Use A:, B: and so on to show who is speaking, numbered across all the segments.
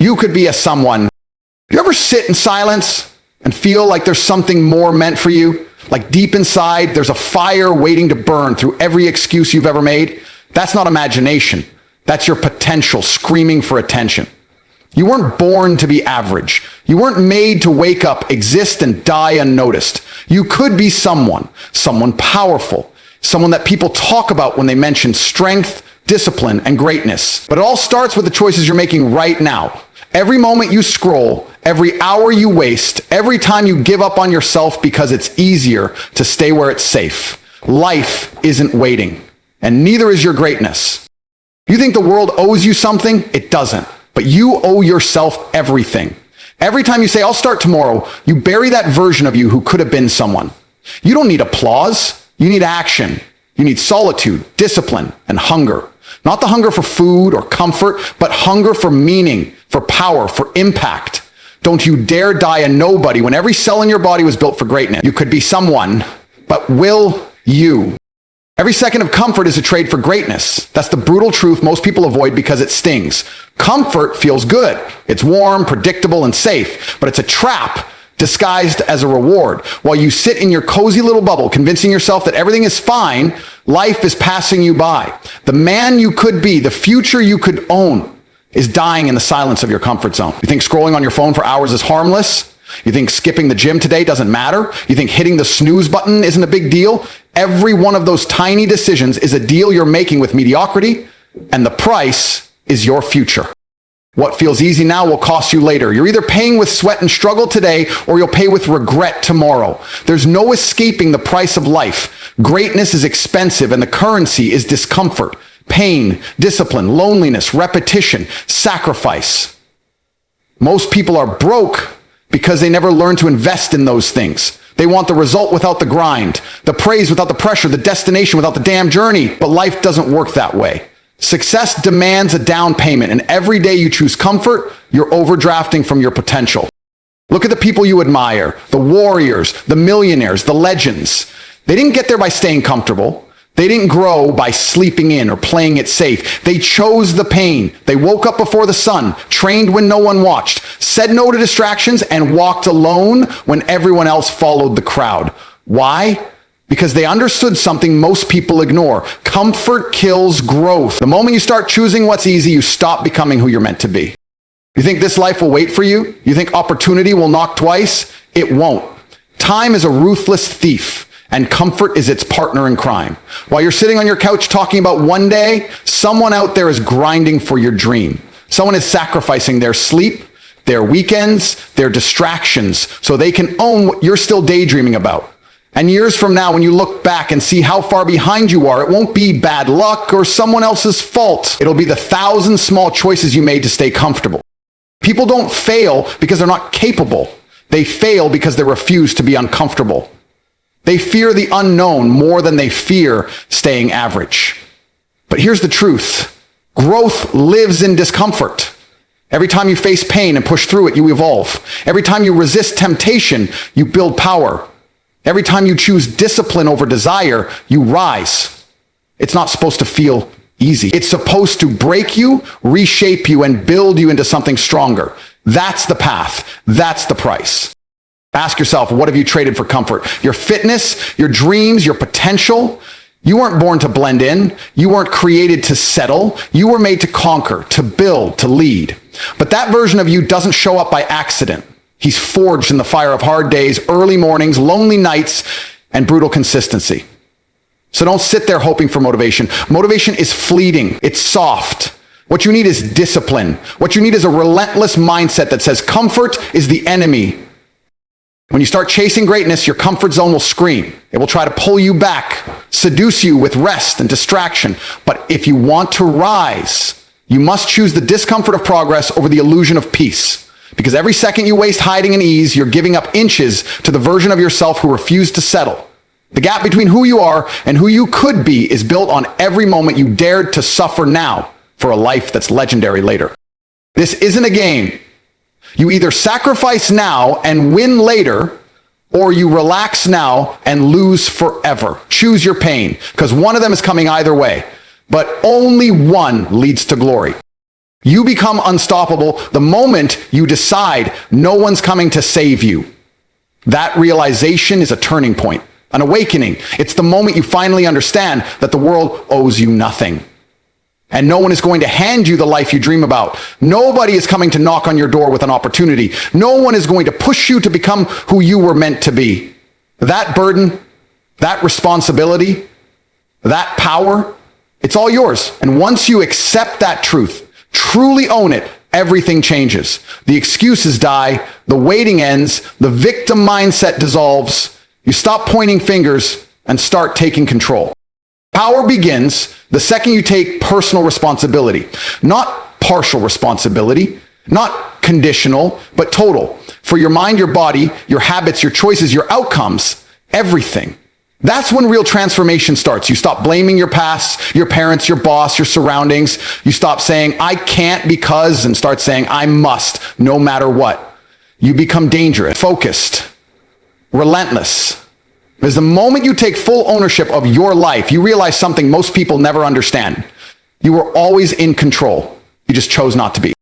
A: You could be a someone. You ever sit in silence and feel like there's something more meant for you? Like deep inside, there's a fire waiting to burn through every excuse you've ever made? That's not imagination. That's your potential screaming for attention. You weren't born to be average. You weren't made to wake up, exist, and die unnoticed. You could be someone powerful, someone that people talk about when they mention strength, discipline, and greatness. But it all starts with the choices you're making right now. Every moment you scroll, every hour you waste, every time you give up on yourself because it's easier to stay where it's safe. Life isn't waiting, and neither is your greatness. You think the world owes you something? It doesn't. But you owe yourself everything. Every time you say, I'll start tomorrow, you bury that version of you who could have been someone. You don't need applause. You need action. You need solitude, discipline, and hunger. Not the hunger for food or comfort, but hunger for meaning, for power, for impact. Don't you dare die a nobody when every cell in your body was built for greatness. You could be someone, but will you? Every second of comfort is a trade for greatness. That's the brutal truth most people avoid because it stings. Comfort feels good. It's warm, predictable, and safe, but it's a trap disguised as a reward. While you sit in your cozy little bubble, convincing yourself that everything is fine, life is passing you by. The man you could be, the future you could own, is dying in the silence of your comfort zone. You think scrolling on your phone for hours is harmless? You think skipping the gym today doesn't matter? You think hitting the snooze button isn't a big deal? Every one of those tiny decisions is a deal you're making with mediocrity, and the price is your future. What feels easy now will cost you later. You're either paying with sweat and struggle today, or you'll pay with regret tomorrow. There's no escaping the price of life. Greatness is expensive, and the currency is discomfort, pain, discipline, loneliness, repetition, sacrifice. Most people are broke because they never learn to invest in those things. They want the result without the grind, the praise without the pressure, the destination without the damn journey. But life doesn't work that way. Success demands a down payment, and every day you choose comfort, you're overdrafting from your potential. Look at the people you admire, the warriors, the millionaires, the legends. They didn't get there by staying comfortable. They didn't grow by sleeping in or playing it safe. They chose the pain. They woke up before the sun, trained when no one watched, said no to distractions, and walked alone when everyone else followed the crowd. Why? Because they understood something most people ignore. Comfort kills growth. The moment you start choosing what's easy, you stop becoming who you're meant to be. You think this life will wait for you? You think opportunity will knock twice? It won't. Time is a ruthless thief, and comfort is its partner in crime. While you're sitting on your couch talking about one day, someone out there is grinding for your dream. Someone is sacrificing their sleep, their weekends, their distractions, so they can own what you're still daydreaming about. And years from now, when you look back and see how far behind you are, it won't be bad luck or someone else's fault. It'll be the 1,000 small choices you made to stay comfortable. People don't fail because they're not capable. They fail because they refuse to be uncomfortable. They fear the unknown more than they fear staying average. But here's the truth. Growth lives in discomfort. Every time you face pain and push through it, you evolve. Every time you resist temptation, you build power. Every time you choose discipline over desire, you rise. It's not supposed to feel easy. It's supposed to break you, reshape you, and build you into something stronger. That's the path. That's the price. Ask yourself, what have you traded for comfort? Your fitness, your dreams, your potential? You weren't born to blend in. You weren't created to settle. You were made to conquer, to build, to lead. But that version of you doesn't show up by accident. He's forged in the fire of hard days, early mornings, lonely nights, and brutal consistency. So don't sit there hoping for motivation. Motivation is fleeting. It's soft. What you need is discipline. What you need is a relentless mindset that says comfort is the enemy. When you start chasing greatness, your comfort zone will scream. It will try to pull you back, seduce you with rest and distraction. But if you want to rise, you must choose the discomfort of progress over the illusion of peace. Because every second you waste hiding in ease, you're giving up inches to the version of yourself who refused to settle. The gap between who you are and who you could be is built on every moment you dared to suffer now for a life that's legendary later. This isn't a game. You either sacrifice now and win later, or you relax now and lose forever. Choose your pain, because one of them is coming either way, but only one leads to glory. You become unstoppable the moment you decide no one's coming to save you. That realization is a turning point, an awakening. It's the moment you finally understand that the world owes you nothing. And no one is going to hand you the life you dream about. Nobody is coming to knock on your door with an opportunity. No one is going to push you to become who you were meant to be. That burden, that responsibility, that power, it's all yours. And once you accept that truth, truly own it, everything changes. The excuses die, the waiting ends, the victim mindset dissolves. You stop pointing fingers and start taking control. Power begins the second you take personal responsibility, not partial responsibility, not conditional, but total. For your mind, your body, your habits, your choices, your outcomes, everything. That's when real transformation starts. You stop blaming your past, your parents, your boss, your surroundings. You stop saying, I can't because, and start saying, I must, no matter what. You become dangerous, focused, relentless. Because the moment you take full ownership of your life, you realize something most people never understand. You were always in control. You just chose not to be.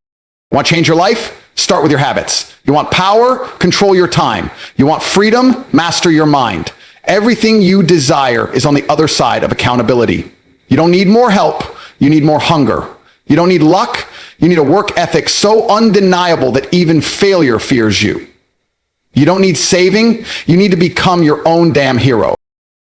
A: Want to change your life? Start with your habits. You want power? Control your time. You want freedom? Master your mind. Everything you desire is on the other side of accountability. You don't need more help. You need more hunger. You don't need luck. You need a work ethic so undeniable that even failure fears you. You don't need saving. You need to become your own damn hero.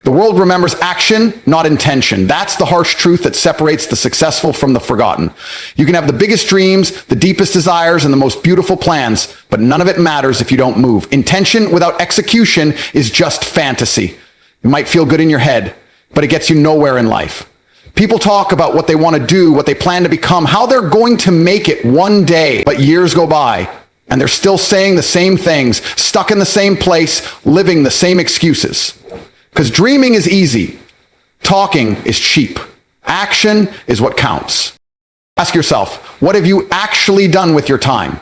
A: The world remembers action, not intention. That's the harsh truth that separates the successful from the forgotten. You can have the biggest dreams, the deepest desires, and the most beautiful plans, but none of it matters if you don't move. Intention without execution is just fantasy. It might feel good in your head, but it gets you nowhere in life. People talk about what they want to do, what they plan to become, how they're going to make it one day, but years go by, and they're still saying the same things, stuck in the same place, living the same excuses. Because dreaming is easy. Talking is cheap. Action is what counts. Ask yourself, what have you actually done with your time?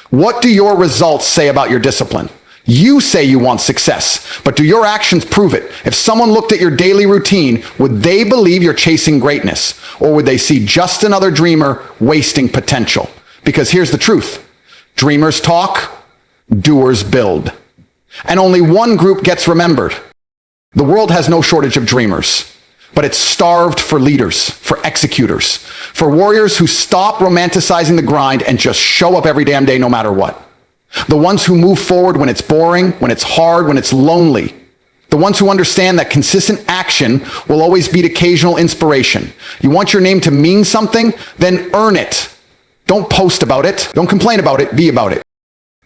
A: What do your results say about your discipline? You say you want success, but do your actions prove it? If someone looked at your daily routine, would they believe you're chasing greatness? Or would they see just another dreamer wasting potential? Because here's the truth. Dreamers talk, doers build. And only one group gets remembered. The world has no shortage of dreamers, but it's starved for leaders, for executors, for warriors who stop romanticizing the grind and just show up every damn day no matter what. The ones who move forward when it's boring, when it's hard, when it's lonely. The ones who understand that consistent action will always beat occasional inspiration. You want your name to mean something? Then earn it. Don't post about it. Don't complain about it. Be about it.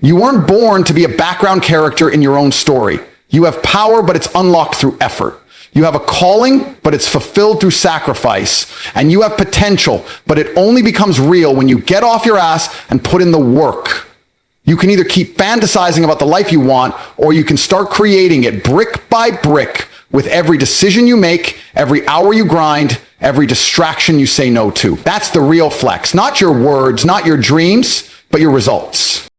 A: You weren't born to be a background character in your own story. You have power, but it's unlocked through effort. You have a calling, but it's fulfilled through sacrifice. And you have potential, but it only becomes real when you get off your ass and put in the work. You can either keep fantasizing about the life you want, or you can start creating it brick by brick with every decision you make, every hour you grind, every distraction you say no to. That's the real flex. Not your words, not your dreams, but your results.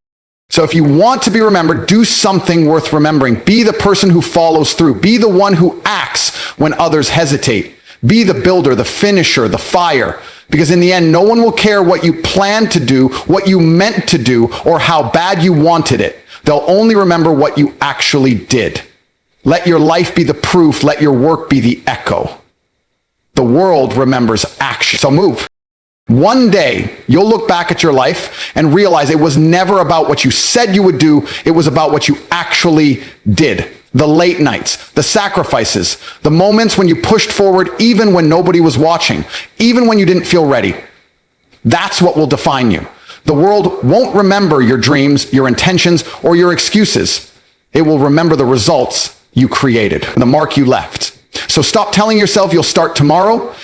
A: So if you want to be remembered, do something worth remembering. Be the person who follows through. Be the one who acts when others hesitate. Be the builder, the finisher, the fire. Because in the end, no one will care what you planned to do, what you meant to do, or how bad you wanted it. They'll only remember what you actually did. Let your life be the proof. Let your work be the echo. The world remembers action. So move. One day, you'll look back at your life and realize it was never about what you said you would do. It was about what you actually did. The late nights, the sacrifices, the moments when you pushed forward even when nobody was watching, even when you didn't feel ready. That's what will define you. The world won't remember your dreams, your intentions, or your excuses. It will remember the results you created, the mark you left. So stop telling yourself you'll start tomorrow.